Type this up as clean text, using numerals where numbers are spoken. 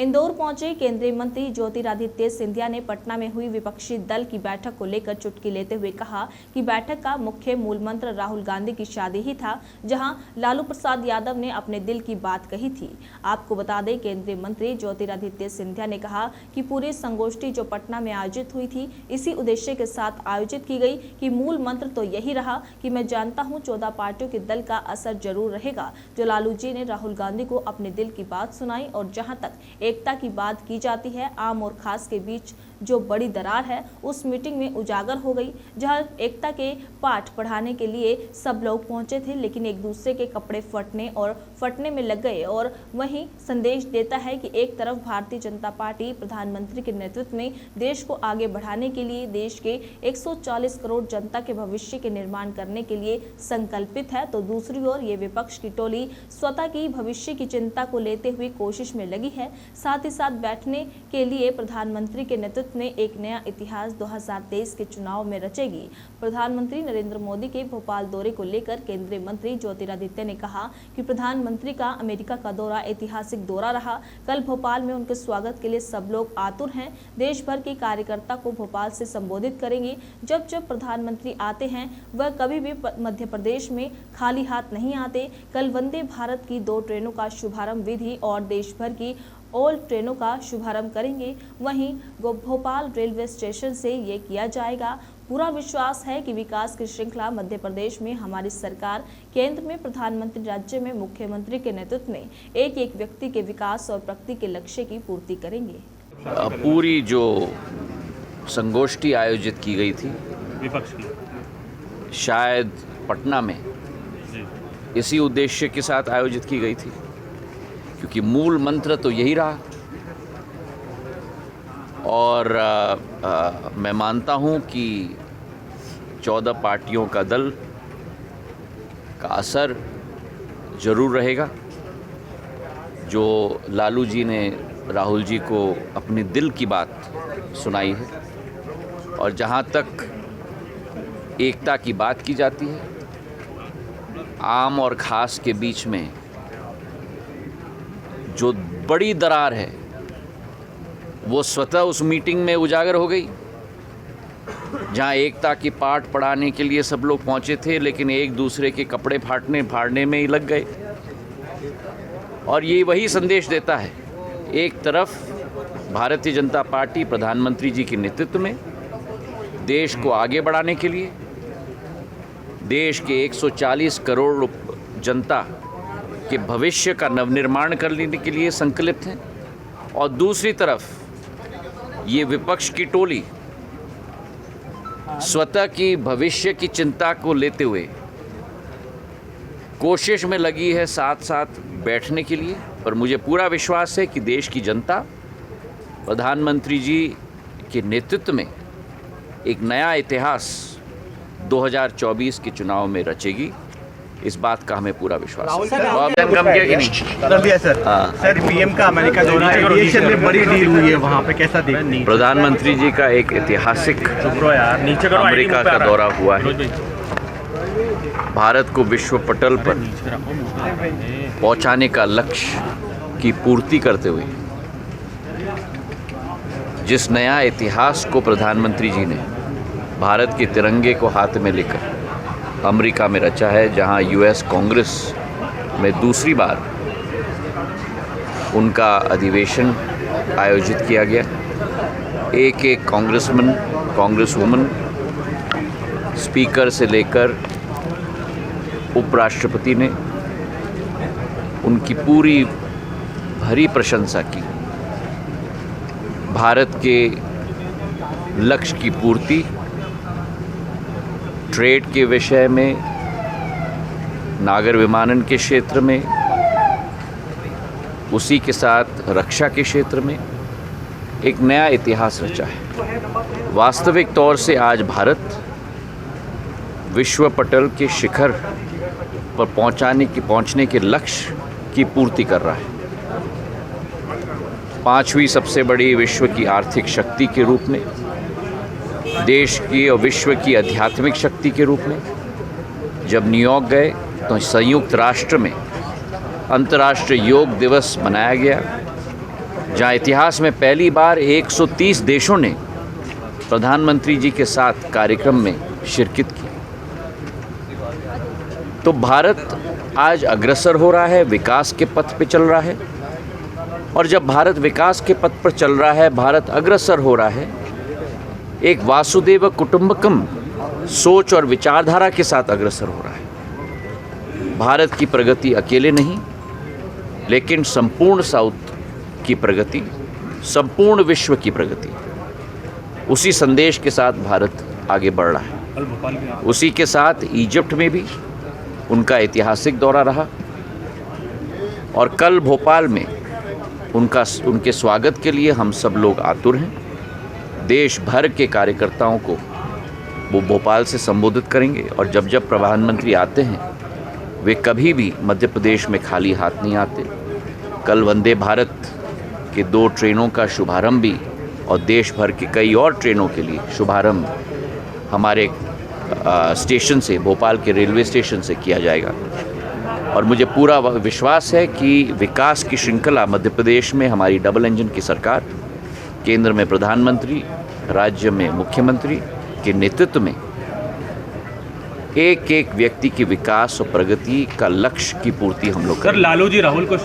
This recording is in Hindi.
इंदौर पहुंचे केंद्रीय मंत्री ज्योतिरादित्य सिंधिया ने पटना में हुई विपक्षी दल की बैठक को लेकर चुटकी लेते हुए कहा कि बैठक का मुख्य मूल मंत्र राहुल गांधी की शादी ही था, जहां लालू प्रसाद यादव ने अपने दिल की बात कही थी। आपको बता दें, केंद्रीय मंत्री ज्योतिरादित्य सिंधिया ने कहा कि पूरी संगोष्ठी जो पटना में आयोजित हुई थी, इसी उद्देश्य के साथ आयोजित की गई कि मूल मंत्र तो यही रहा कि मैं जानता हूं 14 पार्टियों के दल का असर जरूर रहेगा। जो लालू जी ने राहुल गांधी को अपने दिल की बात सुनाई और जहां तक एकता की बात की जाती है, आम और खास के बीच जो बड़ी दरार है उस मीटिंग में उजागर हो गई, जहां एकता के पाठ पढ़ाने के लिए सब लोग पहुंचे थे, लेकिन एक दूसरे के कपड़े फटने में लग गए। और वहीं संदेश देता है कि एक तरफ भारतीय जनता पार्टी प्रधानमंत्री के नेतृत्व में देश को आगे बढ़ाने के लिए, देश के 140 करोड़ जनता के भविष्य के निर्माण करने के लिए संकल्पित है, तो दूसरी ओर ये विपक्ष की टोली स्वतः की भविष्य की चिंता को लेते हुए कोशिश में लगी है। साथ ही साथ बैठने के लिए प्रधानमंत्री के नेतृत्व में एक नया इतिहास 2023 के चुनाव में रचेगी। प्रधानमंत्री नरेंद्र मोदी के भोपाल दौरे को लेकर केंद्रीय मंत्री ज्योतिरादित्य ने कहा कि प्रधानमंत्री का अमेरिका का दौरा ऐतिहासिक दौरा रहा। कल भोपाल में उनके स्वागत के लिए सब लोग आतुर हैं। देश भर के कार्यकर्ता को भोपाल से संबोधित करेंगे। जब जब प्रधानमंत्री आते हैं वह कभी भी मध्य प्रदेश में खाली हाथ नहीं आते। कल वंदे भारत की 2 ट्रेनों का शुभारंभ विधि और देश भर की ऑल ट्रेनों का शुभारंभ करेंगे। वहीं भोपाल रेलवे स्टेशन से ये किया जाएगा। पूरा विश्वास है कि विकास की श्रृंखला मध्य प्रदेश में हमारी सरकार, केंद्र में प्रधानमंत्री, राज्य में मुख्यमंत्री के नेतृत्व में एक एक व्यक्ति के विकास और प्रगति के लक्ष्य की पूर्ति करेंगे। पूरी जो संगोष्ठी आयोजित की गई थी विपक्ष की, शायद पटना में इसी उद्देश्य के साथ आयोजित की गई थी, क्योंकि मूल मंत्र तो यही रहा। और मैं मानता हूं कि 14 पार्टियों का दल का असर जरूर रहेगा। जो लालू जी ने राहुल जी को अपने दिल की बात सुनाई है, और जहां तक एकता की बात की जाती है, आम और खास के बीच में जो बड़ी दरार है वो स्वतः उस मीटिंग में उजागर हो गई, जहां एकता की पाठ पढ़ाने के लिए सब लोग पहुंचे थे, लेकिन एक दूसरे के कपड़े फाड़ने में ही लग गए। और ये वही संदेश देता है, एक तरफ भारतीय जनता पार्टी प्रधानमंत्री जी के नेतृत्व में देश को आगे बढ़ाने के लिए, देश के 140 करोड़ जनता के भविष्य का नवनिर्माण करने के लिए संकल्पित हैं, और दूसरी तरफ ये विपक्ष की टोली स्वतः की भविष्य की चिंता को लेते हुए कोशिश में लगी है साथ साथ बैठने के लिए। पर मुझे पूरा विश्वास है कि देश की जनता प्रधानमंत्री जी के नेतृत्व में एक नया इतिहास 2024 के चुनाव में रचेगी। इस बात का हमें पूरा विश्वास है। कम किया कि नहीं? कर दिया सर। सर, पीएम का अमेरिका दौरा, एविएशन में बड़ी डील हुई है, वहाँ पे कैसा देखते? प्रधानमंत्री जी का एक ऐतिहासिक अमेरिका का दौरा हुआ है। भारत को विश्व पटल पर पहुंचाने का लक्ष्य की पूर्ति करते हुए जिस नया इतिहास को प्रधानमंत्री जी ने भारत के तिरंगे को हाथ में लेकर अमेरिका में रचा है, जहां यूएस कांग्रेस में दूसरी बार उनका अधिवेशन आयोजित किया गया। एक एक कांग्रेसमैन, कांग्रेसवुमन, स्पीकर से लेकर उपराष्ट्रपति ने उनकी पूरी भरी प्रशंसा की। भारत के लक्ष्य की पूर्ति, ट्रेड के विषय में, नागर विमानन के क्षेत्र में, उसी के साथ रक्षा के क्षेत्र में एक नया इतिहास रचा है। वास्तविक तौर से आज भारत विश्व पटल के शिखर पर पहुंचने के लक्ष्य की पूर्ति कर रहा है। 5वीं सबसे बड़ी विश्व की आर्थिक शक्ति के रूप में, देश की और विश्व की आध्यात्मिक शक्ति के रूप में जब न्यूयॉर्क गए तो संयुक्त राष्ट्र में अंतर्राष्ट्रीय योग दिवस मनाया गया। जहां इतिहास में पहली बार 130 देशों ने प्रधानमंत्री जी के साथ कार्यक्रम में शिरकत की। तो भारत आज अग्रसर हो रहा है, विकास के पथ पे चल रहा है। और जब भारत विकास के पथ पर चल रहा है, भारत अग्रसर हो रहा है, एक वासुदेव कुटुंबकम सोच और विचारधारा के साथ अग्रसर हो रहा है। भारत की प्रगति अकेले नहीं, लेकिन संपूर्ण साउथ की प्रगति, संपूर्ण विश्व की प्रगति, उसी संदेश के साथ भारत आगे बढ़ रहा है। उसी के साथ इजिप्ट में भी उनका ऐतिहासिक दौरा रहा और कल भोपाल में उनके स्वागत के लिए हम सब लोग आतुर हैं। देश भर के कार्यकर्ताओं को वो भोपाल से संबोधित करेंगे और जब जब प्रधानमंत्री आते हैं वे कभी भी मध्य प्रदेश में खाली हाथ नहीं आते। कल वंदे भारत के 2 ट्रेनों का शुभारंभ भी और देश भर के कई और ट्रेनों के लिए शुभारंभ हमारे स्टेशन से, भोपाल के रेलवे स्टेशन से किया जाएगा। और मुझे पूरा विश्वास है कि विकास की श्रृंखला मध्य प्रदेश में हमारी डबल इंजन की सरकार, केंद्र में प्रधानमंत्री, राज्य में मुख्यमंत्री के नेतृत्व में एक एक व्यक्ति की विकास और प्रगति का लक्ष्य की पूर्ति हम लोग सर, लालू जी राहुल को